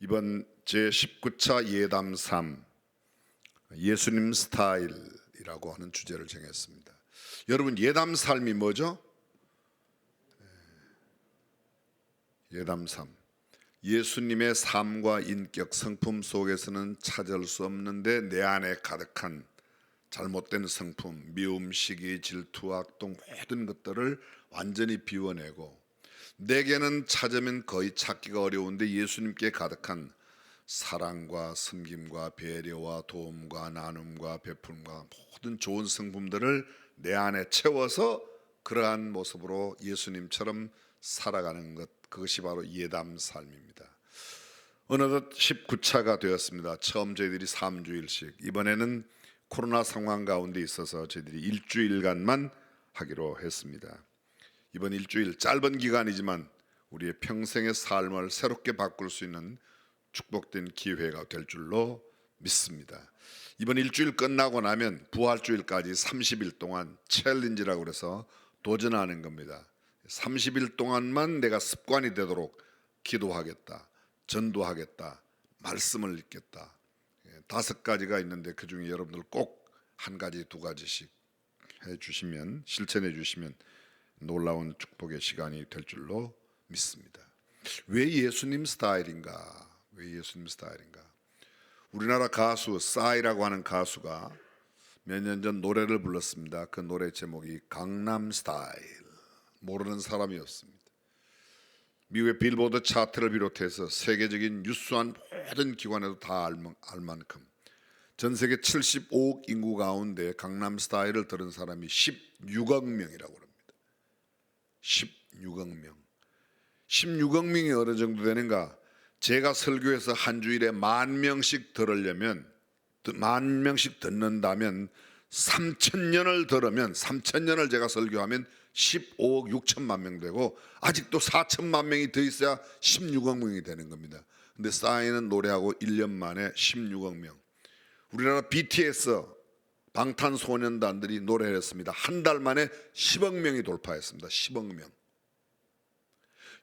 이번 제19차 예담 3 예수님 스타일이라고 하는 주제를 정했습니다. 여러분, 예담 삶이 뭐죠? 예담 3 예수님의 삶과 인격, 성품 속에서는 찾을 수 없는데 내 안에 가득한 잘못된 성품, 미움, 시기, 질투, 악동 모든 것들을 완전히 비워내고 내게는 찾으면 거의 찾기가 어려운데 예수님께 가득한 사랑과 섬김과 배려와 도움과 나눔과 베풀음과 모든 좋은 성품들을 내 안에 채워서 그러한 모습으로 예수님처럼 살아가는 것, 그것이 바로 예담 삶입니다. 어느덧 19차가 되었습니다. 처음 저희들이 3주일씩, 이번에는 코로나 상황 가운데 있어서 저희들이 일주일간만 하기로 했습니다. 이번 일주일 짧은 기간이지만 우리의 평생의 삶을 새롭게 바꿀 수 있는 축복된 기회가 될 줄로 믿습니다. 이번 일주일 끝나고 나면 부활주일까지 30일 동안 챌린지라고 해서 도전하는 겁니다. 30일 동안만 내가 습관이 되도록 기도하겠다, 전도하겠다, 말씀을 읽겠다. 5가지가 있는데 그 중에 여러분들 꼭 한 가지, 2가지씩 해주시면, 실천해 주시면 놀라운 축복의 시간이 될 줄로 믿습니다. 왜 예수님 스타일인가? 왜 예수님 스타일인가? 우리나라 가수 싸이라고 하는 가수가 몇 년 전 노래를 불렀습니다. 그 노래 제목이 강남 스타일. 모르는 사람이 없습니다. 미국의 빌보드 차트를 비롯해서 세계적인 유수한 모든 기관에도 다 알 만큼 전 세계 75억 인구 가운데 강남 스타일을 들은 사람이 16억 명이라고 합니다. 16억 명. 16억 명이 어느 정도 되는가? 제가 설교해서 한 주일에 10,000명씩 들으려면, 10,000명씩 듣는다면 3,000년을 들으면, 3,000년을 제가 설교하면 15억 6천만 명 되고, 아직도 4천만 명이 더 있어야 16억 명이 되는 겁니다. 근데 싸이는 노래하고 1년 만에 16억 명. 우리나라 BTS, 방탄소년단들이 노래를 했습니다. 한 달 만에 10억 명이 돌파했습니다. 10억 명.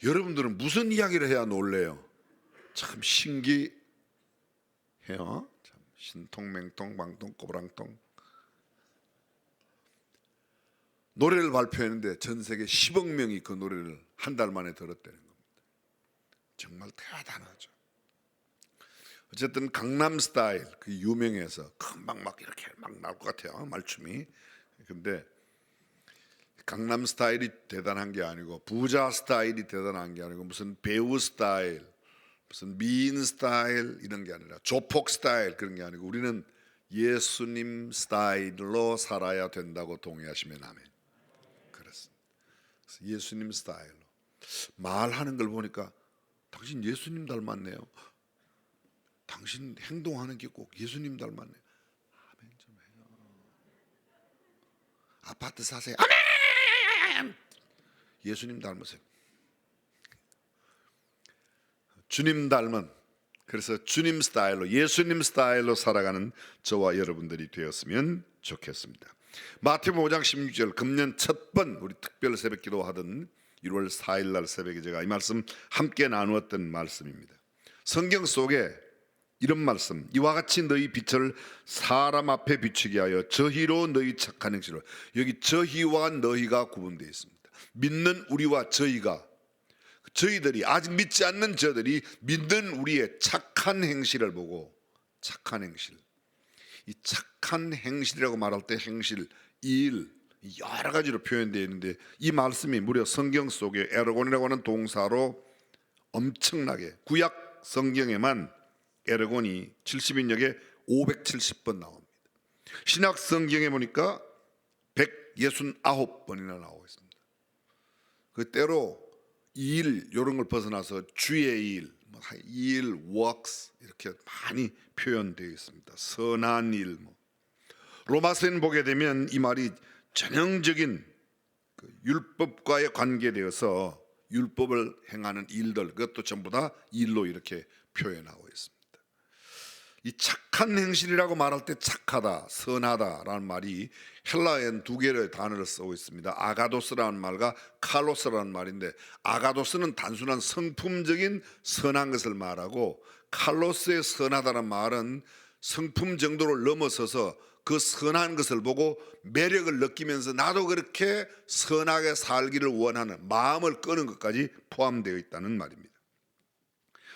여러분들은 무슨 이야기를 해야 놀래요? 참 신기해요. 참 신통맹통 방통 꼬부랑통. 노래를 발표했는데 전 세계 10억 명이 그 노래를 한 달 만에 들었다는 겁니다. 정말 대단하죠. 어쨌든 강남 스타일, 그 유명해서 금방 막 이렇게 막 나올 것 같아요, 말춤이. 근데 강남 스타일이 대단한 게 아니고, 부자 스타일이 대단한 게 아니고, 무슨 배우 스타일, 무슨 미인 스타일 이런 게 아니라, 조폭 스타일 그런 게 아니고, 우리는 예수님 스타일로 살아야 된다고 동의하시면 아멘. 그렇습니다. 그래서 예수님 스타일로 말하는 걸 보니까 당신 예수님 닮았네요. 당신 행동하는 게 꼭 예수님 닮았네. 아멘 좀 해요. 아파트 사세요. 아멘. 예수님 닮으세요. 주님 닮은, 그래서 주님 스타일로, 예수님 스타일로 살아가는 저와 여러분들이 되었으면 좋겠습니다. 마태복음 5장 16절, 금년 첫 번 우리 특별 새벽 기도하던 1월 4일 날 새벽에 제가 이 말씀 함께 나누었던 말씀입니다. 성경 속에 이런 말씀, 이와 같이 너희 빛을 사람 앞에 비추게 하여 저희로 너희 착한 행실을. 여기 저희와 너희가 구분되어 있습니다. 믿는 우리와 저희가, 저희들이, 아직 믿지 않는 저들이 믿는 우리의 착한 행실을 보고, 착한 행실, 이 착한 행실이라고 말할 때 행실, 일, 여러 가지로 표현되어 있는데, 이 말씀이 무려 성경 속에 에르곤이라고 하는 동사로 엄청나게, 구약 성경에만 에르곤이 70인역에 570번 나옵니다. 신약 성경에 보니까 169번이나 나오고 있습니다. 그 때로 일, 이런 걸 벗어나서 주의 일, 일, works 이렇게 많이 표현되어 있습니다. 선한 일. 로마서는 보게 되면 이 말이 전형적인 그 율법과의 관계되어서 율법을 행하는 일들, 그것도 전부 다 일로 이렇게 표현하고 있습니다. 이 착한 행실이라고 말할 때 착하다, 선하다라는 말이 헬라어에는 2개의 단어를 쓰고 있습니다. 아가도스라는 말과 칼로스라는 말인데, 아가도스는 단순한 성품적인 선한 것을 말하고, 칼로스의 선하다는 말은 성품 정도를 넘어서서 그 선한 것을 보고 매력을 느끼면서 나도 그렇게 선하게 살기를 원하는 마음을 끄는 것까지 포함되어 있다는 말입니다.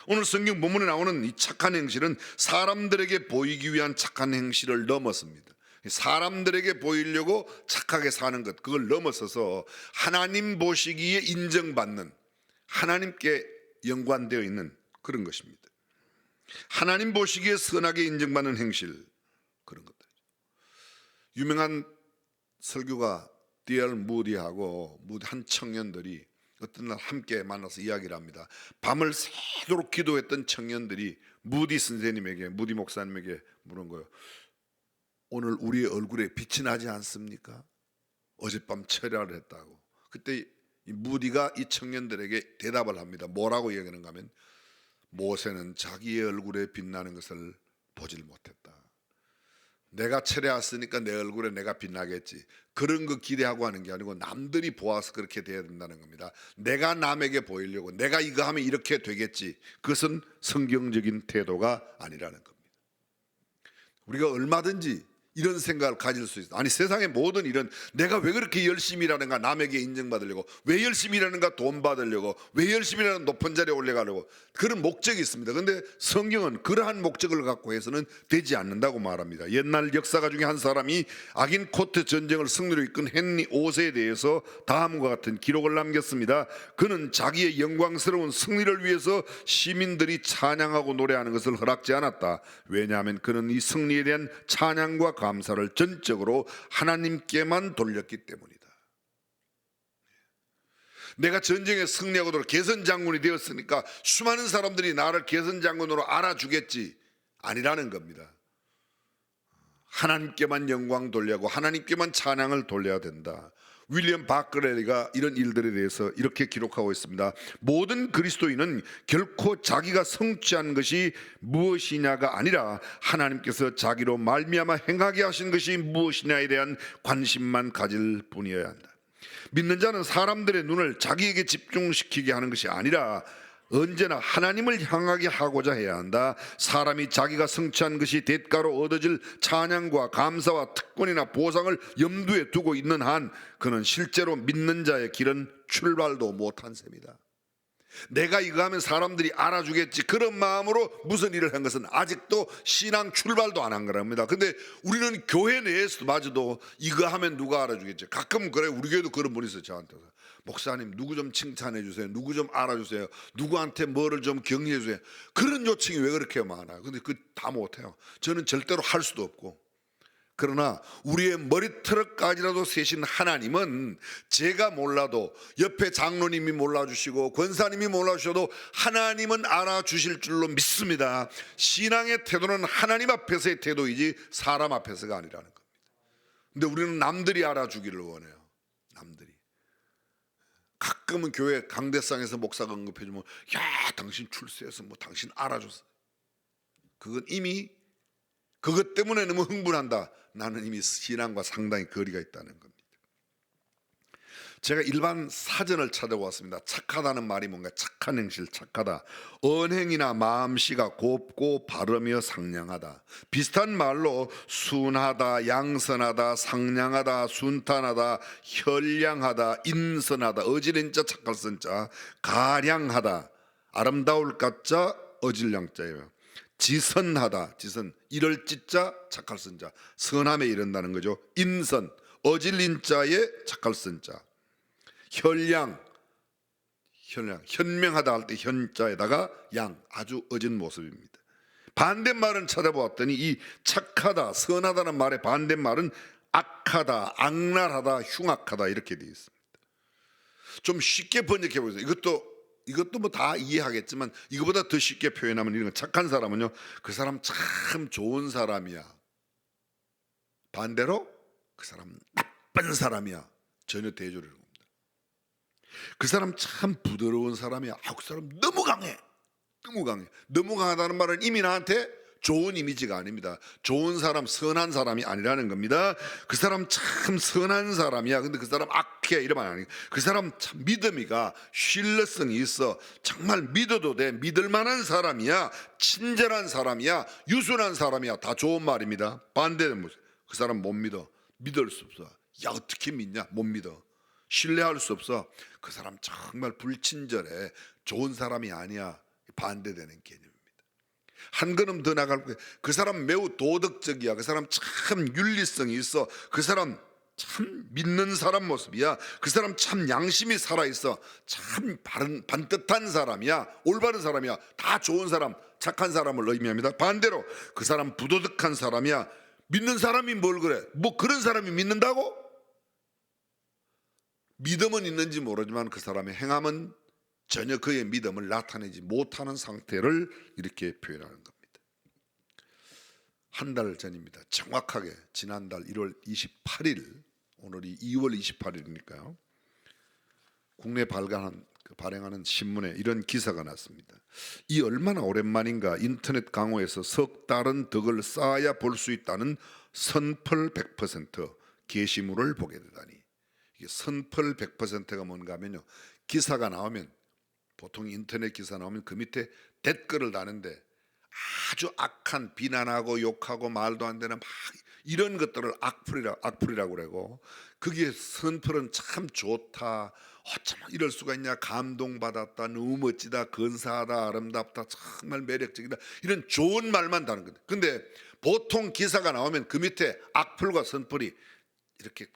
오늘 성경 본문에 나오는 이 착한 행실은 사람들에게 보이기 위한 착한 행실을 넘었습니다. 사람들에게 보이려고 착하게 사는 것, 그걸 넘어서서 하나님 보시기에 인정받는, 하나님께 연관되어 있는 그런 것입니다. 하나님 보시기에 선하게 인정받는 행실, 그런 것들. 유명한 설교가 D.L. 무디하고 한 청년들이 어떤 날 함께 만나서 이야기를 합니다. 밤을 새도록 기도했던 청년들이 무디 선생님에게, 무디 목사님에게 물은 거예요. 오늘 우리의 얼굴에 빛이 나지 않습니까? 어젯밤 철야를 했다고. 그때 이 무디가 이 청년들에게 대답을 합니다. 뭐라고 얘기하는가 하면, 모세는 자기의 얼굴에 빛나는 것을 보질 못했다. 내가 철야했으니까 내 얼굴에 내가 빛나겠지, 그런 거 기대하고 하는 게 아니고 남들이 보아서 그렇게 돼야 된다는 겁니다. 내가 남에게 보이려고 내가 이거 하면 이렇게 되겠지, 그것은 성경적인 태도가 아니라는 겁니다. 우리가 얼마든지 이런 생각을 가질 수 있어요. 아니, 세상의 모든 일은 내가 왜 그렇게 열심히 일하는가, 남에게 인정받으려고, 왜 열심히 일하는가, 돈 받으려고, 왜 열심히 일하는 높은 자리에 올라가려고, 그런 목적이 있습니다. 그런데 성경은 그러한 목적을 갖고 해서는 되지 않는다고 말합니다. 옛날 역사가 중에 한 사람이 아긴코트 전쟁을 승리로 이끈 헨리 5세에 대해서 다음과 같은 기록을 남겼습니다. 그는 자기의 영광스러운 승리를 위해서 시민들이 찬양하고 노래하는 것을 허락지 않았다. 왜냐하면 그는 이 승리에 대한 찬양과 감사를 전적으로 하나님께만 돌렸기 때문이다. 내가 전쟁에 승리하고도 개선장군이 되었으니까 수많은 사람들이 나를 개선장군으로 알아주겠지, 아니라는 겁니다. 하나님께만 영광 돌려고 하나님께만 찬양을 돌려야 된다. 윌리엄 바클레리가 이런 일들에 대해서 이렇게 기록하고 있습니다. 모든 그리스도인은 결코 자기가 성취한 것이 무엇이냐가 아니라 하나님께서 자기로 말미암아 행하게 하신 것이 무엇이냐에 대한 관심만 가질 뿐이어야 한다. 믿는 자는 사람들의 눈을 자기에게 집중시키게 하는 것이 아니라 언제나 하나님을 향하게 하고자 해야 한다. 사람이 자기가 성취한 것이 대가로 얻어질 찬양과 감사와 특권이나 보상을 염두에 두고 있는 한 그는 실제로 믿는 자의 길은 출발도 못한 셈이다. 내가 이거 하면 사람들이 알아주겠지, 그런 마음으로 무슨 일을 한 것은 아직도 신앙 출발도 안 한 거랍니다. 근데 우리는 교회 내에서도 마저도 이거 하면 누가 알아주겠지. 가끔 그래, 우리 교회도 그런 분이 있어요. 저한테, 목사님 누구 좀 칭찬해 주세요, 누구 좀 알아주세요, 누구한테 뭐를 좀 격려해 주세요. 그런 요청이 왜 그렇게 많아요? 근데 그 다 못해요. 저는 절대로 할 수도 없고. 그러나 우리의 머리털까지라도 세신 하나님은 제가 몰라도, 옆에 장로님이 몰라주시고 권사님이 몰라주셔도 하나님은 알아주실 줄로 믿습니다. 신앙의 태도는 하나님 앞에서의 태도이지 사람 앞에서가 아니라는 겁니다. 근데 우리는 남들이 알아주기를 원해요. 남들이. 가끔은 교회 강대상에서 목사가 언급해주면, 야, 당신 출세해서 뭐 당신 알아줬어. 그건 이미 그것 때문에 너무 흥분한다. 나는 이미 신앙과 상당히 거리가 있다는 겁니다. 제가 일반 사전을 찾아보았습니다. 착하다는 말이 뭔가, 착한 행실, 착하다. 언행이나 마음씨가 곱고 바르며 상냥하다. 비슷한 말로 순하다, 양선하다, 상냥하다, 순탄하다, 현량하다, 인선하다, 어지른자 착할 선자, 가량하다, 아름다울 가짜 어질량자예요. 지선하다, 지선, 이럴 찌자 착할 선자, 선함에 이른다는 거죠. 인선, 어질린 자에 착할 선자. 현량, 현명하다 할 때 현자에다가 양, 아주 어진 모습입니다. 반대말은 찾아보았더니 이 착하다, 선하다는 말의 반대말은 악하다, 악랄하다, 흉악하다 이렇게 되어 있습니다. 좀 쉽게 번역해 보세요. 이것도 뭐 다 이해하겠지만 이거보다 더 쉽게 표현하면, 이런 착한 사람은요, 그 사람 참 좋은 사람이야. 반대로 그 사람 나쁜 사람이야. 전혀 대조를 합니다. 그 사람 참 부드러운 사람이야. 그 사람 너무 강해. 너무 강하다는 말은 이미 나한테 좋은 이미지가 아닙니다. 좋은 사람, 선한 사람이 아니라는 겁니다. 그 사람 참 선한 사람이야. 근데 그 사람 악해 이러면 아니에요. 그 사람 참 믿음이가 신뢰성이 있어. 정말 믿어도 돼. 믿을 만한 사람이야. 친절한 사람이야. 유순한 사람이야. 다 좋은 말입니다. 반대는 그 사람 못 믿어. 믿을 수 없어. 야, 어떻게 믿냐? 못 믿어. 신뢰할 수 없어. 그 사람 정말 불친절해. 좋은 사람이 아니야. 반대되는 개념입니다. 한 걸음 더 나갈 거예요. 그 사람 매우 도덕적이야. 그 사람 참 윤리성이 있어. 그 사람 참 믿는 사람 모습이야. 그 사람 참 양심이 살아있어. 참 반듯한 사람이야. 올바른 사람이야. 다 좋은 사람, 착한 사람을 의미합니다. 반대로 그 사람 부도덕한 사람이야. 믿는 사람이 뭘 그래? 뭐 그런 사람이 믿는다고? 믿음은 있는지 모르지만 그 사람의 행함은 전혀 그의 믿음을 나타내지 못하는 상태를 이렇게 표현하는 겁니다. 한 달 전입니다. 정확하게 지난달 1월 28일, 오늘이 2월 28일이니까요. 국내 발행하는 신문에 이런 기사가 났습니다. 이 얼마나 오랜만인가 인터넷 강화에서 석 달은 덕을 쌓아야 볼 수 있다는 선펄 100% 게시물을 보게 되다니. 이게 선펄 100%가 뭔가 하면요. 기사가 나오면 보통 인터넷 기사 나오면 그 밑에 댓글을 다는데 아주 악한 비난하고 욕하고 말도 안 되는 막 이런 것들을 악플이라고 그러고, 거기에 선플은 참 좋다, 어쩜 이럴 수가 있냐, 감동받았다, 너무 멋지다, 근사하다, 아름답다, 정말 매력적이다, 이런 좋은 말만 다는 거예요. 근데 보통 기사가 나오면 그 밑에 악플과 선플이 이렇게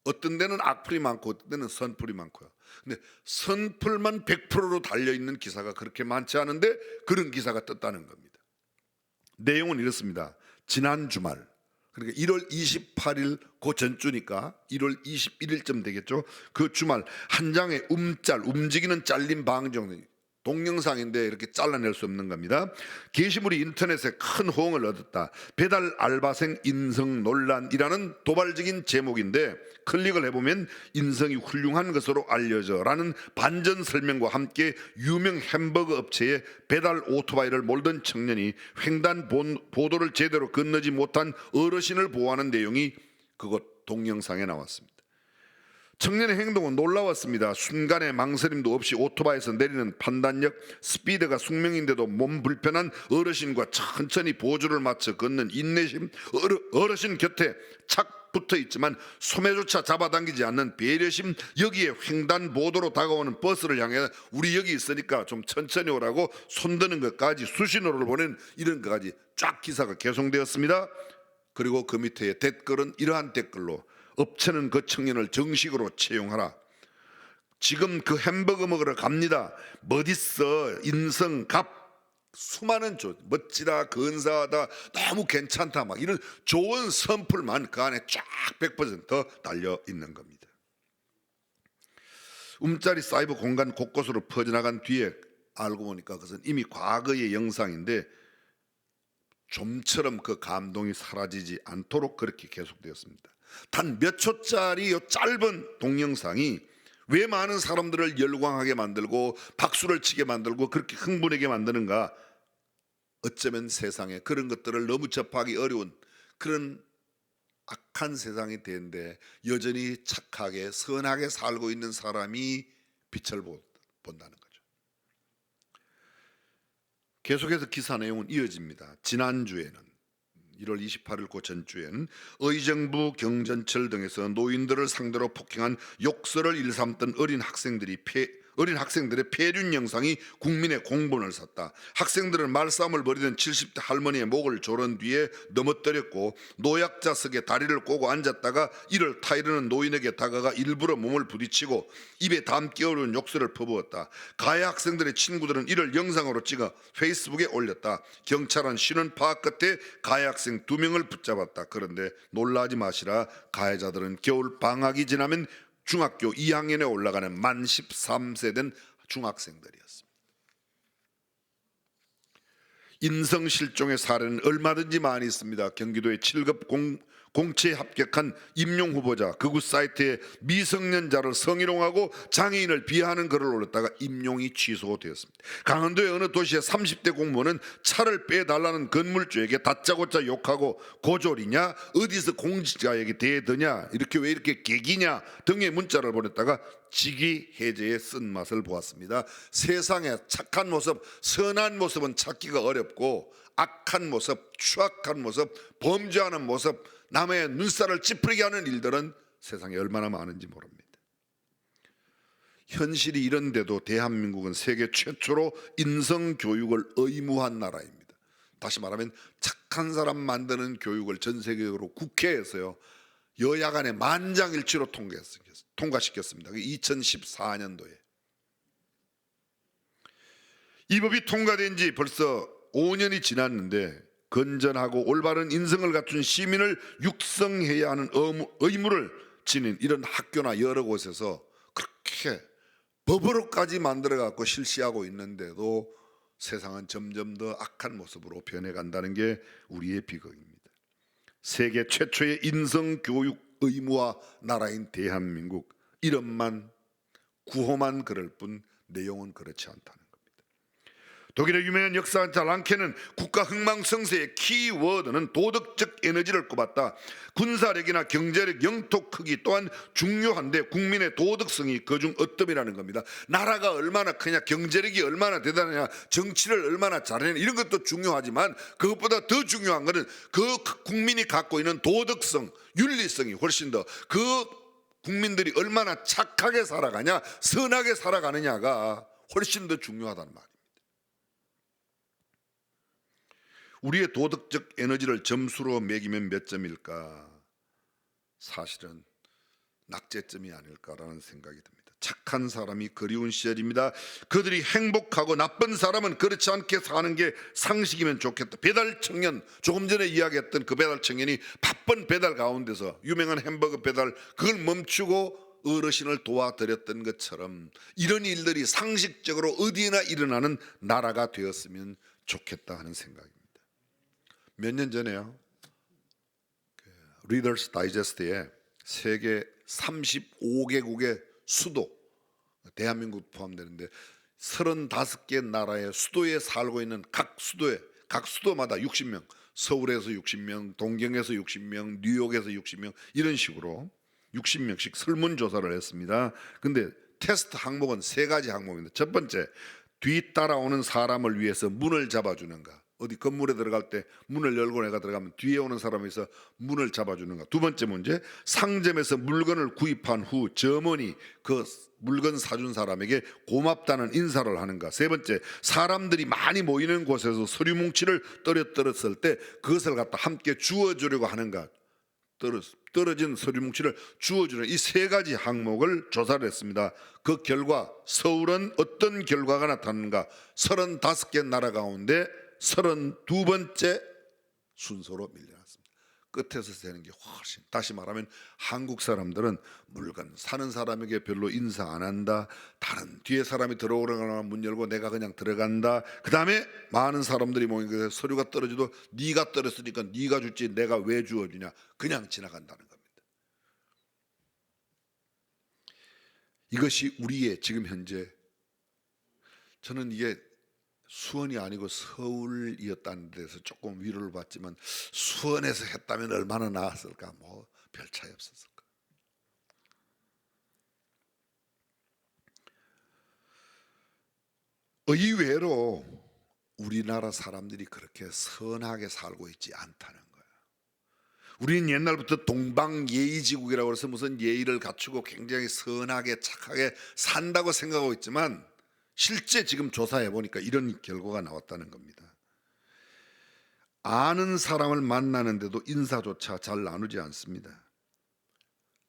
어떤 데는 악플이 많고 어떤 데는 선플이 많고요. 근데 선플만 100%로 달려있는 기사가 그렇게 많지 않은데 그런 기사가 떴다는 겁니다. 내용은 이렇습니다. 지난 주말, 그러니까 1월 28일 그 전주니까 1월 21일쯤 되겠죠. 그 주말 한 장의 움직이는 잘린 방정, 동영상인데 이렇게 잘라낼 수 없는 겁니다. 게시물이 인터넷에 큰 호응을 얻었다. 배달 알바생 인성 논란이라는 도발적인 제목인데 클릭을 해보면 인성이 훌륭한 것으로 알려져 라는 반전 설명과 함께 유명 햄버거 업체에 배달 오토바이를 몰던 청년이 횡단 보도를 제대로 건너지 못한 어르신을 보호하는 내용이 그곳 동영상에 나왔습니다. 청년의 행동은 놀라웠습니다. 순간의 망설임도 없이 오토바이에서 내리는 판단력, 스피드가 숙명인데도 몸 불편한 어르신과 천천히 보조를 맞춰 걷는 인내심, 어르신 곁에 착 붙어 있지만 소매조차 잡아당기지 않는 배려심, 여기에 횡단보도로 다가오는 버스를 향해 우리 여기 있으니까 좀 천천히 오라고 손드는 것까지, 수신호를 보내는 이런 것까지 쫙 기사가 개송되었습니다. 그리고 그 밑에 댓글은 이러한 댓글로: 업체는 그 청년을 정식으로 채용하라. 지금 그 햄버거 먹으러 갑니다. 멋있어, 인성, 갑, 수많은 멋지다, 근사하다, 너무 괜찮다, 막 이런 좋은 선풀만 그 안에 쫙 100% 달려 있는 겁니다. 움짜리 사이버 공간 곳곳으로 퍼져나간 뒤에 알고 보니까 그것은 이미 과거의 영상인데 좀처럼 그 감동이 사라지지 않도록 그렇게 계속되었습니다. 단 몇 초짜리 이 짧은 동영상이 왜 많은 사람들을 열광하게 만들고 박수를 치게 만들고 그렇게 흥분하게 만드는가? 어쩌면 세상에 그런 것들을 너무 접하기 어려운 그런 악한 세상이 되는데 여전히 착하게 선하게 살고 있는 사람이 빛을 본다는 거죠. 계속해서 기사 내용은 이어집니다. 지난주에는 1월 28일 그 전주엔 의정부, 경전철 등에서 노인들을 상대로 폭행한 욕설을 일삼던 어린 학생들의 폐륜 영상이 국민의 공분을 샀다. 학생들은 말싸움을 벌이던 70대 할머니의 목을 조른 뒤에 넘어뜨렸고, 노약자석에 다리를 꼬고 앉았다가 이를 타이르는 노인에게 다가가 일부러 몸을 부딪히고 입에 담기 어려운 욕설을 퍼부었다. 가해 학생들의 친구들은 이를 영상으로 찍어 페이스북에 올렸다. 경찰은 신원 파악 끝에 가해 학생 2명을 붙잡았다. 그런데 놀라지 마시라. 가해자들은 겨울 방학이 지나면 중학교 2학년에 올라가는 만 13세 된 중학생들이었습니다. 인성실종의 사례는 얼마든지 많이 있습니다. 경기도의 7급 공채에 합격한 임용 후보자 극우 사이트에 미성년자를 성희롱하고 장애인을 비하하는 글을 올렸다가 임용이 취소되었습니다. 강원도의 어느 도시의 30대 공무원은 차를 빼달라는 건물주에게 다짜고짜 욕하고 고졸이냐 어디서 공직자에게 대드냐 이렇게 왜 이렇게 개기냐 등의 문자를 보냈다가 직위 해제의 쓴맛을 보았습니다. 세상에 착한 모습, 선한 모습은 찾기가 어렵고 악한 모습, 추악한 모습, 범죄하는 모습, 남의 눈살을 찌푸리게 하는 일들은 세상에 얼마나 많은지 모릅니다. 현실이 이런데도 대한민국은 세계 최초로 인성교육을 의무한 나라입니다. 다시 말하면 착한 사람 만드는 교육을 전 세계적으로 국회에서요 여야 간에 만장일치로 통과시켰습니다. 2014년도에 이 법이 통과된 지 벌써 5년이 지났는데 건전하고 올바른 인성을 갖춘 시민을 육성해야 하는 의무를 지닌 이런 학교나 여러 곳에서 그렇게 법으로까지 만들어 갖고 실시하고 있는데도 세상은 점점 더 악한 모습으로 변해간다는 게 우리의 비극입니다. 세계 최초의 인성교육 의무화 나라인 대한민국, 이름만 구호만 그럴 뿐 내용은 그렇지 않다는 겁니다. 독일의 유명한 역사학자 랑케는 국가 흥망성쇠의 키워드는 도덕적 에너지를 꼽았다. 군사력이나 경제력, 영토 크기 또한 중요한데 국민의 도덕성이 그중 어뜸이라는 겁니다. 나라가 얼마나 크냐, 경제력이 얼마나 대단하냐, 정치를 얼마나 잘하냐 이런 것도 중요하지만 그것보다 더 중요한 것은 그 국민이 갖고 있는 도덕성, 윤리성이 훨씬 더 그 국민들이 얼마나 착하게 살아가냐, 선하게 살아가느냐가 훨씬 더 중요하다는 말이에요. 우리의 도덕적 에너지를 점수로 매기면 몇 점일까? 사실은 낙제점이 아닐까라는 생각이 듭니다. 착한 사람이 그리운 시절입니다. 그들이 행복하고 나쁜 사람은 그렇지 않게 사는 게 상식이면 좋겠다. 배달 청년, 조금 전에 이야기했던 그 배달 청년이 바쁜 배달 가운데서 유명한 햄버거 배달 그걸 멈추고 어르신을 도와드렸던 것처럼 이런 일들이 상식적으로 어디나 일어나는 나라가 되었으면 좋겠다 하는 생각입니다. 몇 년 전에요, 리더스 다이제스트에 세계 35개국의 수도, 대한민국 포함되는데 35개 나라의 수도에 살고 있는 각 수도마다 60명, 서울에서 60명, 동경에서 60명, 뉴욕에서 60명 이런 식으로 60명씩 설문조사를 했습니다. 근데 테스트 항목은 3가지 항목입니다. 첫 번째, 뒤따라오는 사람을 위해서 문을 잡아주는가. 어디 건물에 들어갈 때 문을 열고 내가 들어가면 뒤에 오는 사람에서 문을 잡아주는가. 두 번째 문제, 상점에서 물건을 구입한 후 점원이 그 물건 사준 사람에게 고맙다는 인사를 하는가. 세 번째, 사람들이 많이 모이는 곳에서 서류 뭉치를 떨어뜨렸을 때 그것을 갖다 함께 주워주려고 하는가. 떨어진 서류 뭉치를 주워주는 이 3가지 항목을 조사를 했습니다. 그 결과 서울은 어떤 결과가 나타났는가. 35개 나라 가운데 32번째 순서로 밀려났습니다. 끝에서 세는 게 훨씬, 다시 말하면 한국 사람들은 물건 사는 사람에게 별로 인사 안 한다. 다른 뒤에 사람이 들어오거나 문 열고 내가 그냥 들어간다. 그 다음에 많은 사람들이 모이는 서류가 떨어져도 네가 떨었으니까 네가 줬지 내가 왜 주어주냐, 그냥 지나간다는 겁니다. 이것이 우리의 지금 현재, 저는 이게 수원이 아니고 서울이었다는 데서 조금 위로를 받지만 수원에서 했다면 얼마나 나았을까. 뭐 별 차이 없었을까. 의외로 우리나라 사람들이 그렇게 선하게 살고 있지 않다는 거예요. 우리는 옛날부터 동방예의지국이라고 해서 무슨 예의를 갖추고 굉장히 선하게 착하게 산다고 생각하고 있지만 실제 지금 조사해 보니까 이런 결과가 나왔다는 겁니다. 아는 사람을 만나는데도 인사조차 잘 나누지 않습니다.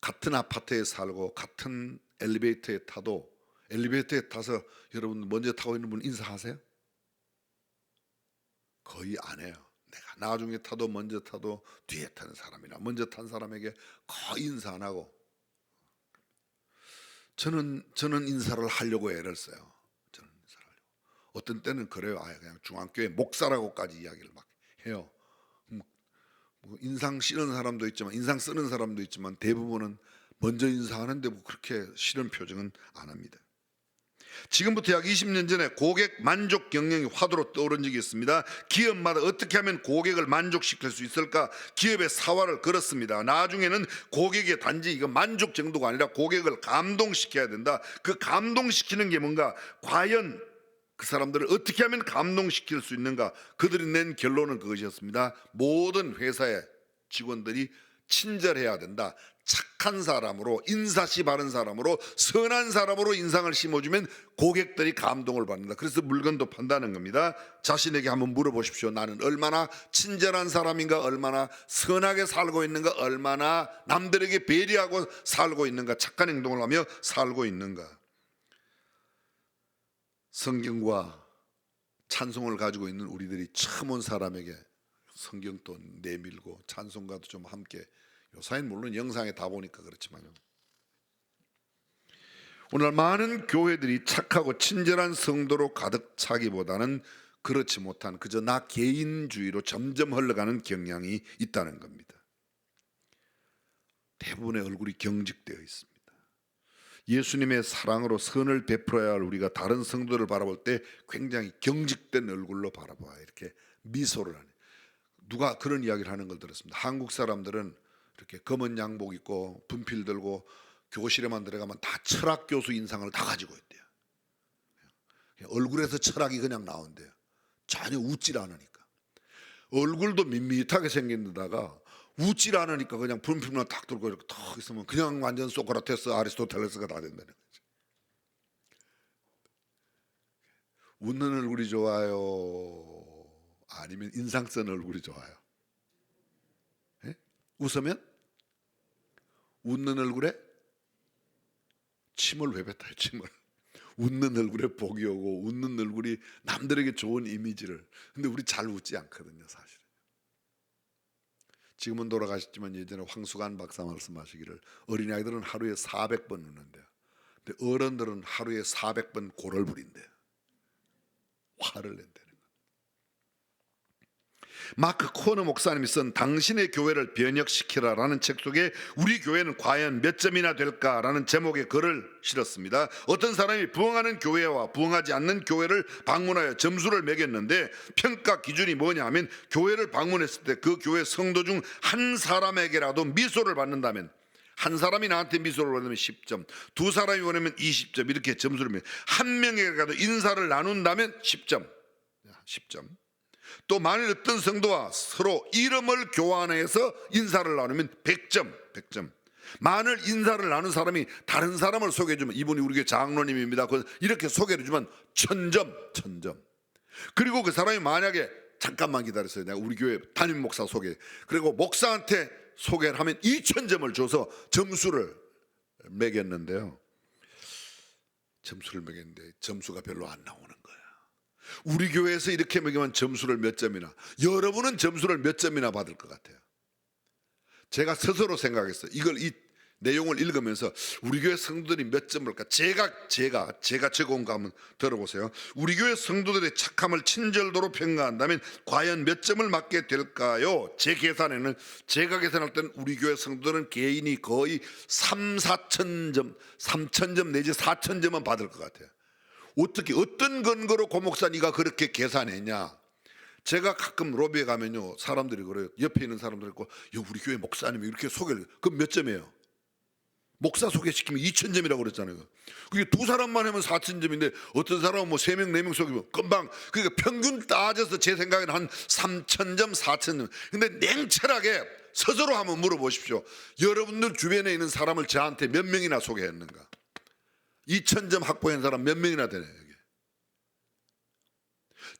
같은 아파트에 살고 같은 엘리베이터에 타도 엘리베이터에 타서 여러분 먼저 타고 있는 분 인사하세요? 거의 안 해요. 내가 나중에 타도 먼저 타도 뒤에 타는 사람이나 먼저 탄 사람에게 거의 인사 안 하고, 저는 인사를 하려고 애를 써요. 어떤 때는 그래요. 그냥 중앙교회 목사라고까지 이야기를 막 해요. 뭐 인상 쓰는 사람도 있지만 인상 쓰는 사람도 있지만 대부분은 먼저 인사하는데 뭐 그렇게 싫은 표정은 안 합니다. 지금부터 약 20년 전에 고객 만족 경영이 화두로 떠오른 적이 있습니다. 기업마다 어떻게 하면 고객을 만족시킬 수 있을까 기업의 사활을 걸었습니다. 나중에는 고객의 단지 이거 만족 정도가 아니라 고객을 감동시켜야 된다. 그 감동시키는 게 뭔가, 과연 그 사람들을 어떻게 하면 감동시킬 수 있는가, 그들이 낸 결론은 그것이었습니다. 모든 회사의 직원들이 친절해야 된다. 착한 사람으로, 인사씨 바른 사람으로, 선한 사람으로 인상을 심어주면 고객들이 감동을 받는다. 그래서 물건도 판다는 겁니다. 자신에게 한번 물어보십시오. 나는 얼마나 친절한 사람인가, 얼마나 선하게 살고 있는가, 얼마나 남들에게 배려하고 살고 있는가, 착한 행동을 하며 살고 있는가. 성경과 찬송을 가지고 있는 우리들이 처음 온 사람에게 성경도 내밀고 찬송가도 좀 함께, 요사이는 물론 영상에 다 보니까 그렇지만요, 오늘 많은 교회들이 착하고 친절한 성도로 가득 차기보다는 그렇지 못한 그저 나 개인주의로 점점 흘러가는 경향이 있다는 겁니다. 대부분의 얼굴이 경직되어 있습니다. 예수님의 사랑으로 선을 베풀어야 할 우리가 다른 성도를 바라볼 때 굉장히 경직된 얼굴로 바라봐요. 이렇게 미소를 하네. 누가 그런 이야기를 하는 걸 들었습니다. 한국 사람들은 이렇게 검은 양복 입고 분필 들고 교실에만 들어가면 다 철학 교수 인상을 다 가지고 있대요. 얼굴에서 철학이 그냥 나온대요. 전혀 웃질 않으니까. 얼굴도 밋밋하게 생긴 데다가 웃질 않으니까 그냥 분필만 딱 들고 이렇게 탁 있으면 그냥 완전 소크라테스, 아리스토텔레스가 다 된다는 거죠. 웃는 얼굴이 좋아요? 아니면 인상 쓴 얼굴이 좋아요? 예? 웃으면 웃는 얼굴에 침을 왜 뱉어요? 침을. 웃는 얼굴에 복이 오고 웃는 얼굴이 남들에게 좋은 이미지를. 근데 우리 잘 웃지 않거든요, 사실은. 지금은 돌아가셨지만 예전에 황수관 박사 말씀하시기를 어린아이들은 하루에 400번 웃는데요. 근데 어른들은 하루에 400번 고를 부린대요. 화를 낸다는 것. 마크 코너 목사님이 쓴 당신의 교회를 변혁시키라라는 책 속에 우리 교회는 과연 몇 점이나 될까라는 제목의 글을 실었습니다. 어떤 사람이 부흥하는 교회와 부흥하지 않는 교회를 방문하여 점수를 매겼는데 평가 기준이 뭐냐 하면 교회를 방문했을 때 그 교회 성도 중 한 사람에게라도 미소를 받는다면, 한 사람이 나한테 미소를 보내면 10점, 두 사람이 보내면 20점, 이렇게 점수를 매겨. 한 명에게라도 인사를 나눈다면 10점. 또 만일 어떤 성도와 서로 이름을 교환해서 인사를 나누면 100점. 만일 인사를 나눈 사람이 다른 사람을 소개해주면, 이분이 우리 교회 장로님입니다, 이렇게 소개를 해주면 1000점. 그리고 그 사람이 만약에 잠깐만 기다렸어요, 내가 우리 교회 담임 목사 소개, 그리고 목사한테 소개를 하면 2000점을 줘서 점수를 매겼는데요. 점수가 별로 안 나오는 거예요. 우리 교회에서 이렇게 매기면 점수를 몇 점이나, 여러분은 점수를 몇 점이나 받을 것 같아요? 제가 스스로 생각했어요. 이 내용을 읽으면서 우리 교회 성도들이 몇 점일까? 제가 적어온 거 한번 들어보세요. 우리 교회 성도들의 착함을 친절도로 평가한다면 과연 몇 점을 맞게 될까요? 제가 계산할 때는 우리 교회 성도들은 개인이 거의 3000점 내지 4000점은 받을 것 같아요. 어떤 근거로 고 목사 네가 그렇게 계산했냐? 제가 가끔 로비에 가면요, 사람들이 그래요. 옆에 있는 사람들 있고, 우리 교회 목사님이 이렇게 소개를, 그럼 몇 점이에요? 목사 소개시키면 2000점이라고 그랬잖아요. 그게 두 사람만 하면 4000점인데 어떤 사람은 뭐 3명 4명 소개하면 금방, 그러니까 평균 따져서 제 생각에는 한 3000점 4000점. 근데 냉철하게 스스로 한번 물어보십시오. 여러분들 주변에 있는 사람을 저한테 몇 명이나 소개했는가? 2000점 확보한 사람 몇 명이나 되나요? 여기?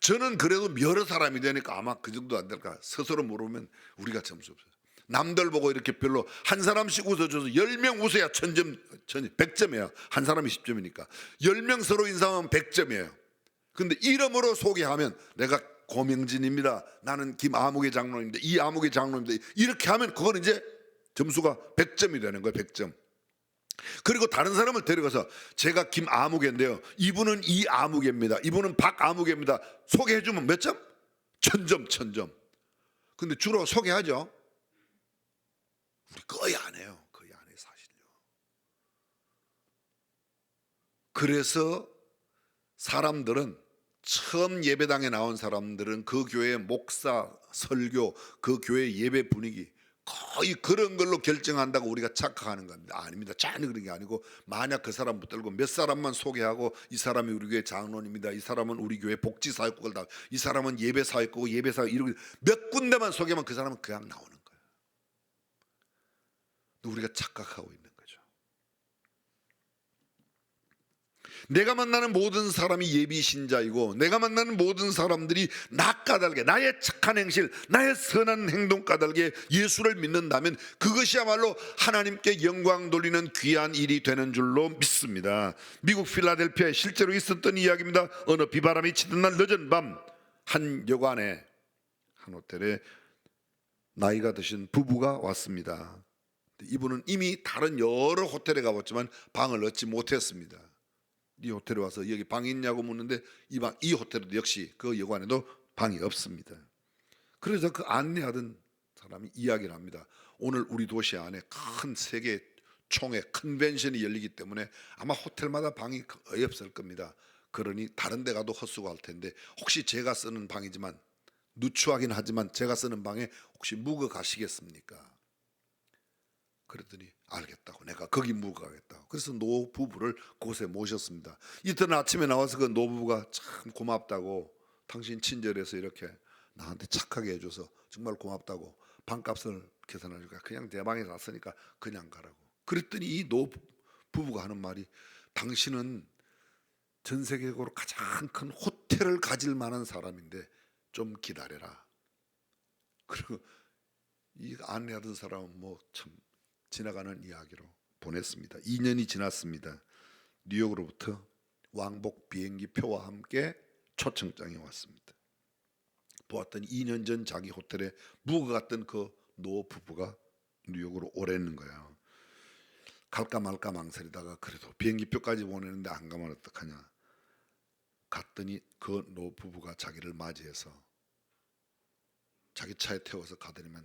저는 그래도 여러 사람이 되니까 아마 그 정도 안 될까 스스로 물으면 우리가 점수 없어요. 남들 보고 이렇게 별로 한 사람씩 웃어줘서 10명 웃어야 100점이에요. 한 사람이 10점이니까 10명 서로 인사하면 100점이에요. 근데 이름으로 소개하면 내가 고명진입니다, 나는 김아무개 장로입니다, 이 아무개 장로입니다, 이렇게 하면 그건 이제 점수가 100점이 되는 거예요. 100점. 그리고 다른 사람을 데려가서 제가 김아무개인데요, 이분은 이아무개입니다, 이분은 박아무개입니다, 소개해주면 몇 점? 1000점. 근데 주로 소개하죠. 우리 거의 안 해요. 거의 안 해요, 사실요. 그래서 사람들은 처음 예배당에 나온 사람들은 그 교회 목사, 설교, 그 교회 예배 분위기 거의 그런 걸로 결정한다고 우리가 착각하는 겁니다. 아닙니다. 전혀 그런 게 아니고, 만약 그 사람 붙들고 몇 사람만 소개하고 이 사람이 우리 교회 장로입니다, 이 사람은 우리 교회 복지사역국을 다, 이 사람은 예배사역국, 예배사역, 이렇게 몇 군데만 소개하면 그 사람은 그냥 나오는 거예요. 우리가 착각하고 있는 거죠. 내가 만나는 모든 사람이 예비 신자이고, 내가 만나는 모든 사람들이 나 까닭에, 나의 착한 행실, 나의 선한 행동 까닭에 예수를 믿는다면 그것이야말로 하나님께 영광 돌리는 귀한 일이 되는 줄로 믿습니다. 미국 필라델피아에 실제로 있었던 이야기입니다. 어느 비바람이 치던 날 늦은 밤, 한 여관에, 한 호텔에 나이가 드신 부부가 왔습니다. 이분은 이미 다른 여러 호텔에 가봤지만 방을 얻지 못했습니다. 이 호텔에 와서 여기 방이 있냐고 묻는데 이 호텔에도 역시 그 여관에도 방이 없습니다. 그래서 그 안내하던 사람이 이야기를 합니다. 오늘 우리 도시 안에 큰 세계 총회 컨벤션이 열리기 때문에 아마 호텔마다 방이 거의 없을 겁니다. 그러니 다른 데 가도 헛수고할 텐데 혹시 제가 쓰는 방이지만, 누추하긴 하지만 제가 쓰는 방에 혹시 묵어 가시겠습니까? 그랬더니 알겠다고, 내가 거기 묵어 가겠다고. 그래서 노부부를 그곳에 모셨습니다. 이튿날 아침에 나와서 그 노부부가 참 고맙다고, 당신 친절해서 이렇게 나한테 착하게 해줘서 정말 고맙다고, 방값을 계산하니까 그냥 내 방에 놨으니까 그냥 가라고. 그랬더니 이 노부부가 하는 말이, 당신은 전 세계적으로 가장 큰 호텔을 가질 만한 사람인데 좀 기다려라. 그리고 이 안내하던 사람은 뭐 참 지나가는 이야기로 보냈습니다. 2년이 지났습니다. 뉴욕으로부터 왕복 비행기 표와 함께 초청장이 왔습니다. 보았더니 2년 전 자기 호텔에 묵어갔던 그 노부부가 뉴욕으로 오랬는 거예요. 갈까 말까 망설이다가 그래도 비행기 표까지 보내는데 안 가면 어떡하냐. 갔더니 그 노부부가 자기를 맞이해서 자기 차에 태워서 가더니만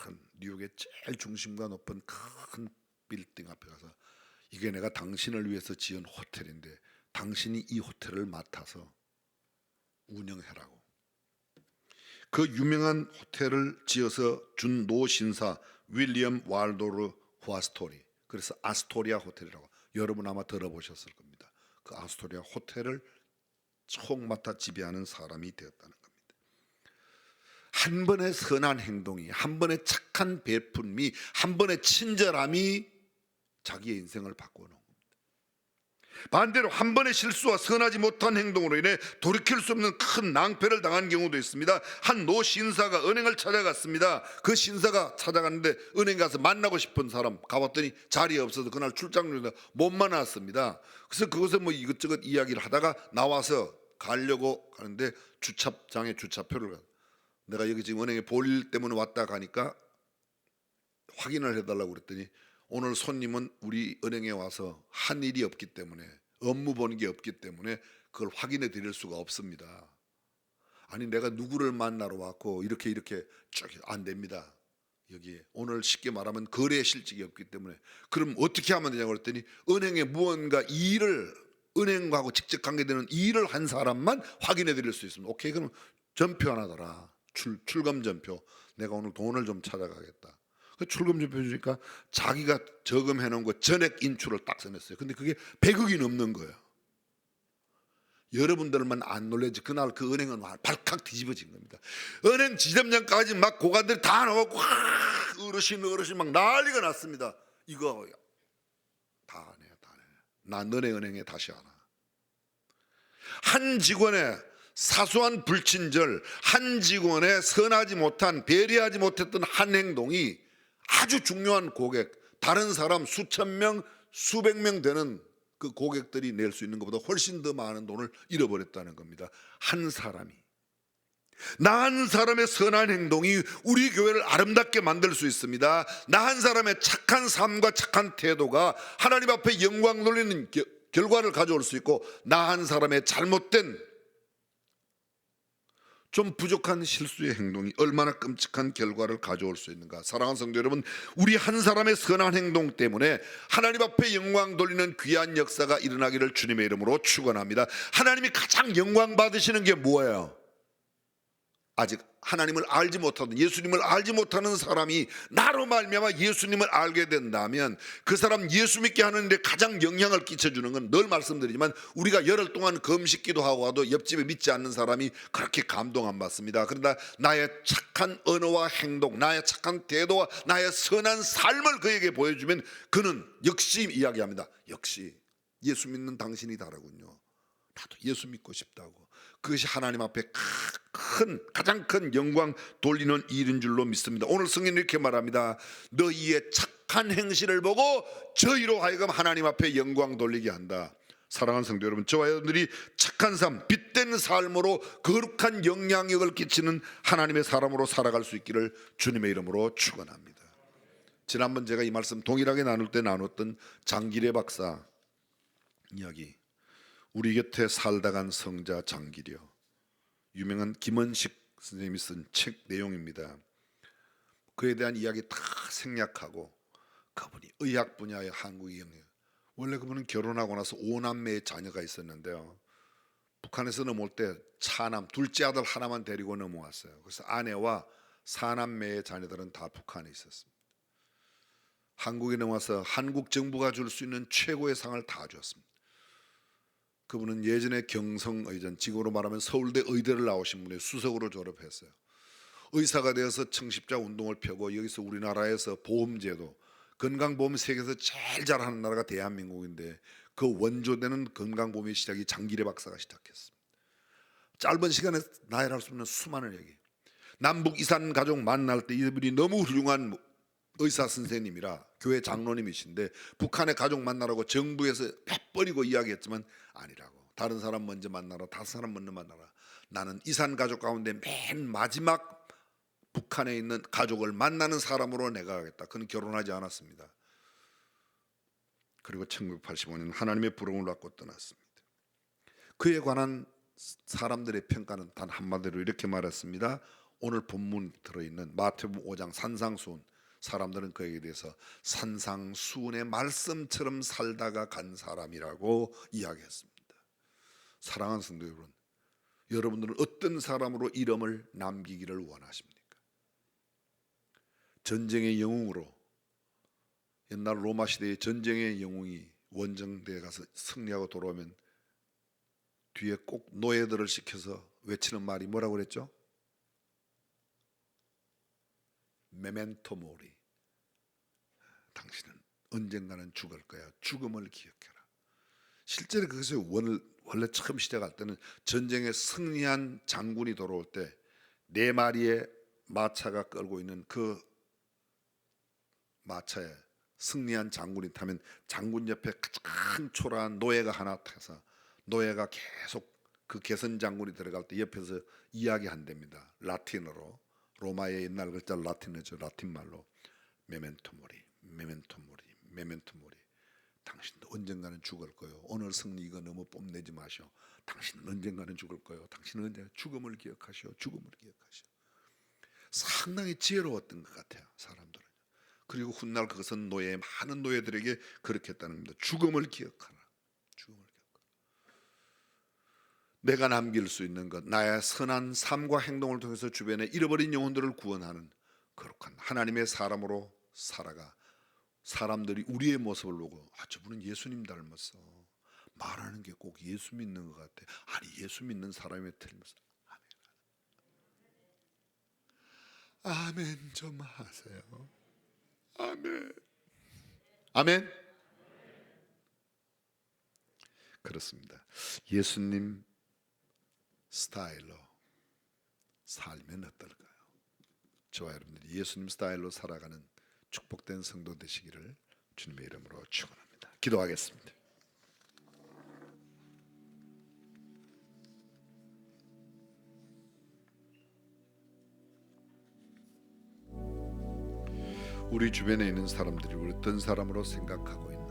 큰 뉴욕의 제일 중심과 높은 큰 빌딩 앞에 가서, 이게 내가 당신을 위해서 지은 호텔인데 당신이 이 호텔을 맡아서 운영해라고. 그 유명한 호텔을 지어서 준 노신사 윌리엄 왈도르 후아스토리, 그래서 아스토리아 호텔이라고, 여러분 아마 들어보셨을 겁니다. 그 아스토리아 호텔을 총 맡아 지배하는 사람이 되었다는 겁니다. 한 번의 선한 행동이, 한 번의 착한 베품이, 한 번의 친절함이 자기의 인생을 바꿔놓은 겁니다. 반대로 한 번의 실수와 선하지 못한 행동으로 인해 돌이킬 수 없는 큰 낭패를 당한 경우도 있습니다. 한 노 신사가 은행을 찾아갔습니다. 그 신사가 찾아갔는데 은행 가서 만나고 싶은 사람 가봤더니 자리에 없어서 그날 출장 중이라 못 만났습니다. 그래서 그것에 뭐 이것저것 이야기를 하다가 나와서 가려고 하는데 주차장에 주차표를, 내가 여기 지금 은행에 볼 일 때문에 왔다 가니까 확인을 해달라고 그랬더니, 오늘 손님은 우리 은행에 와서 한 일이 없기 때문에, 업무 보는 게 없기 때문에 그걸 확인해 드릴 수가 없습니다. 아니 내가 누구를 만나러 왔고 이렇게 쭉 안 됩니다. 여기 오늘 쉽게 말하면 거래 실직이 없기 때문에. 그럼 어떻게 하면 되냐고 그랬더니, 은행에 무언가 일을, 은행하고 직접 관계되는 일을 한 사람만 확인해 드릴 수 있습니다. 오케이, 그럼 전표 하나 달아. 출금 전표. 내가 오늘 돈을 좀 찾아가겠다. 그 출금 전표 주니까 자기가 저금해 놓은 거 전액 인출을 딱 써냈어요. 근데 그게 100억이 넘는 거예요. 여러분들만 안 놀라지 그날 그 은행은 발칵 뒤집어진 겁니다. 은행 지점장까지 막 고관들이 다 나와고 어르신 막 난리가 났습니다. 이거 다 안 해요, 다 안 해요. 나 너네 은행에 다시 안 와. 한 직원의 사소한 불친절, 한 직원의 선하지 못한, 배려하지 못했던 한 행동이 아주 중요한 고객, 다른 사람 수천 명, 수백 명 되는 그 고객들이 낼 수 있는 것보다 훨씬 더 많은 돈을 잃어버렸다는 겁니다. 한 사람이, 나 한 사람의 선한 행동이 우리 교회를 아름답게 만들 수 있습니다. 나 한 사람의 착한 삶과 착한 태도가 하나님 앞에 영광 돌리는 결과를 가져올 수 있고, 나 한 사람의 잘못된 좀 부족한 실수의 행동이 얼마나 끔찍한 결과를 가져올 수 있는가. 사랑하는 성도 여러분, 우리 한 사람의 선한 행동 때문에 하나님 앞에 영광 돌리는 귀한 역사가 일어나기를 주님의 이름으로 축원합니다. 하나님이 가장 영광 받으시는 게 뭐예요? 아직 하나님을 알지 못하는, 예수님을 알지 못하는 사람이 나로 말미암아 예수님을 알게 된다면 그 사람 예수 믿게 하는데 가장 영향을 끼쳐주는 건, 늘 말씀드리지만 우리가 열흘 동안 금식 기도하고 와도 옆집에 믿지 않는 사람이 그렇게 감동 안 받습니다. 그러나 나의 착한 언어와 행동, 나의 착한 태도와 나의 선한 삶을 그에게 보여주면 그는 역시 이야기합니다. 역시 예수 믿는 당신이 다르군요. 나도 예수 믿고 싶다고. 그것이 하나님 앞에 가장 큰 영광 돌리는 일인 줄로 믿습니다. 오늘 성경은 이렇게 말합니다. 너희의 착한 행실을 보고 저희로 하여금 하나님 앞에 영광 돌리게 한다. 사랑하는 성도 여러분, 저와 여러분들이 착한 삶, 빛된 삶으로 거룩한 영향력을 끼치는 하나님의 사람으로 살아갈 수 있기를 주님의 이름으로 축원합니다. 지난번 제가 이 말씀 동일하게 나눌 때 나눴던 장기례 박사 이야기, 우리 곁에 살다 간 성자 장기려, 유명한 김원식 선생님이 쓴 책 내용입니다. 그에 대한 이야기 다 생략하고, 그분이 의학 분야의 한국의 영역, 원래 그분은 결혼하고 나서 5남매의 자녀가 있었는데요, 북한에서 넘어올 때 차남 둘째 아들 하나만 데리고 넘어왔어요. 그래서 아내와 4남매의 자녀들은 다 북한에 있었습니다. 한국에 넘어와서 한국 정부가 줄 수 있는 최고의 상을 다 줬습니다. 그분은 예전에 경성의전, 지금으로 말하면 서울대 의대를 나오신 분이 수석으로 졸업했어요. 의사가 되어서 청십자 운동을 펴고, 여기서 우리나라에서 보험제도, 건강보험 세계에서 제일 잘하는 나라가 대한민국인데 그 원조되는 건강보험의 시작이 장기례 박사가 시작했습니다. 짧은 시간에 나열할 수 없는 수많은 얘기. 남북 이산 가족 만날 때 이분이 너무 훌륭한 의사 선생님이라 교회 장로님이신데 북한의 가족 만나라고 정부에서 빼버리고 이야기했지만 아니라고. 다른 사람 먼저 만나라, 다른 사람 먼저 만나라. 나는 이산 가족 가운데 맨 마지막 북한에 있는 가족을 만나는 사람으로 내가 하겠다. 그는 결혼하지 않았습니다. 그리고 1985년 하나님의 부름을 받고 떠났습니다. 그에 관한 사람들의 평가는 단 한마디로 이렇게 말했습니다. 오늘 본문 들어있는 마태복음 5장 산상수훈, 사람들은 그에게 대해서 산상수훈의 말씀처럼 살다가 간 사람이라고 이야기했습니다. 사랑하는 성도 여러분, 여러분들은 어떤 사람으로 이름을 남기기를 원하십니까? 전쟁의 영웅으로, 옛날 로마 시대의 전쟁의 영웅이 원정대에 가서 승리하고 돌아오면 뒤에 꼭 노예들을 시켜서 외치는 말이 뭐라고 그랬죠? 메멘토 모리, 당신은 언젠가는 죽을 거야. 죽음을 기억해라. 실제로 그것이 원래 처음 시작할 때는 전쟁에 승리한 장군이 돌아올 때 4마리의 마차가 끌고 있는 그 마차에 승리한 장군이 타면 장군 옆에 가장 초라한 노예가 하나 타서, 노예가 계속 그 개선 장군이 들어갈 때 옆에서 이야기한답니다. 라틴어로. 로마의 옛날 글자 라틴어죠. 라틴 말로 메멘토 모리, 메멘토 모리, 메멘토 모리. 당신도 언젠가는 죽을 거요. 오늘 승리 이거 너무 뽐내지 마시오. 당신은 언젠가는 죽을 거요. 당신은 언젠가 죽음을 기억하시오. 죽음을 기억하시오. 상당히 지혜로웠던 것 같아요, 사람들은. 그리고 훗날 그것은 많은 노예들에게 그렇게 했다는 겁니다. 죽음을 기억하라. 죽음을 기억하라. 내가 남길 수 있는 것, 나의 선한 삶과 행동을 통해서 주변에 잃어버린 영혼들을 구원하는 거룩한 하나님의 사람으로 살아가 사람들이 우리의 모습을 보고, 아, 저분은 예수님 닮았어. 말하는 게 꼭 예수 믿는 것 같아. 아니, 예수 믿는 사람이 틀리면서 아멘. 아멘 좀 하세요. 아멘. 아멘. 그렇습니다. 예수님 스타일로 살면 어떨까요? 저와 여러분들이 예수님 스타일로 살아가는 축복된 성도 되시기를 주님의 이름으로 축원합니다. 기도하겠습니다. 우리 주변에 있는 사람들이 우리 어떤 사람으로 생각하고 있나요?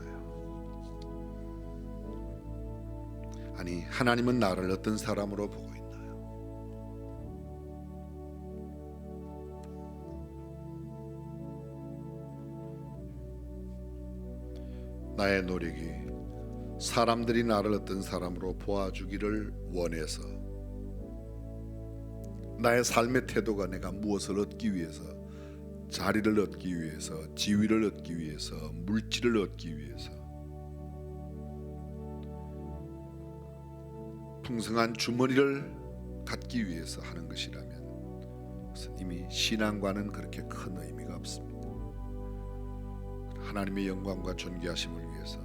아니, 하나님은 나를 어떤 사람으로 보고 있나요? 나의 노력이 사람들이 나를 어떤 사람으로 보아주기를 원해서, 나의 삶의 태도가 내가 무엇을 얻기 위해서, 자리를 얻기 위해서, 지위를 얻기 위해서, 물질을 얻기 위해서, 풍성한 주머니를 갖기 위해서 하는 것이라면 그것은 이미 신앙과는 그렇게 큰 의미가 없습니다. 하나님의 영광과 존귀하심을 위해서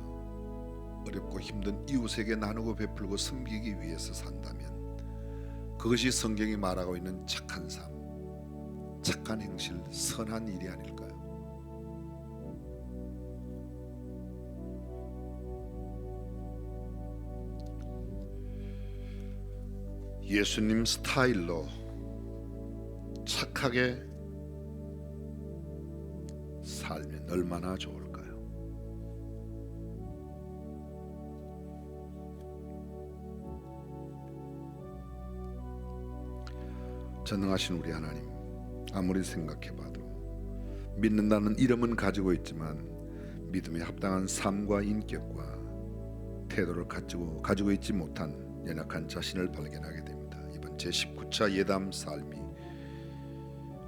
어렵고 힘든 이웃에게 나누고 베풀고 섬기기 위해서 산다면 그것이 성경이 말하고 있는 착한 삶, 착한 행실, 선한 일이 아닐까요? 예수님 스타일로 착하게 살면 얼마나 좋을까요? 전능하신 우리 하나님, 아무리 생각해봐도 믿는다는 이름은 가지고 있지만 믿음에 합당한 삶과 인격과 태도를 가지고 있지 못한 연약한 자신을 발견하게 됩니다. 이번 제19차 예담 삶이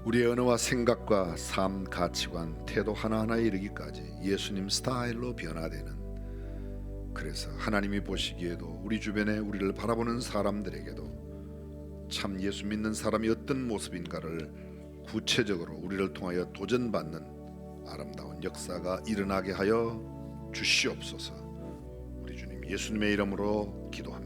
우리의 언어와 생각과 삶 가치관, 태도 하나하나에 이르기까지 예수님 스타일로 변화되는, 그래서 하나님이 보시기에도 우리 주변에 우리를 바라보는 사람들에게도 참 예수 믿는 사람이 어떤 모습인가를 구체적으로 우리를 통하여 도전받는 아름다운 역사가 일어나게 하여 주시옵소서. 우리 주님 예수님의 이름으로 기도합니다.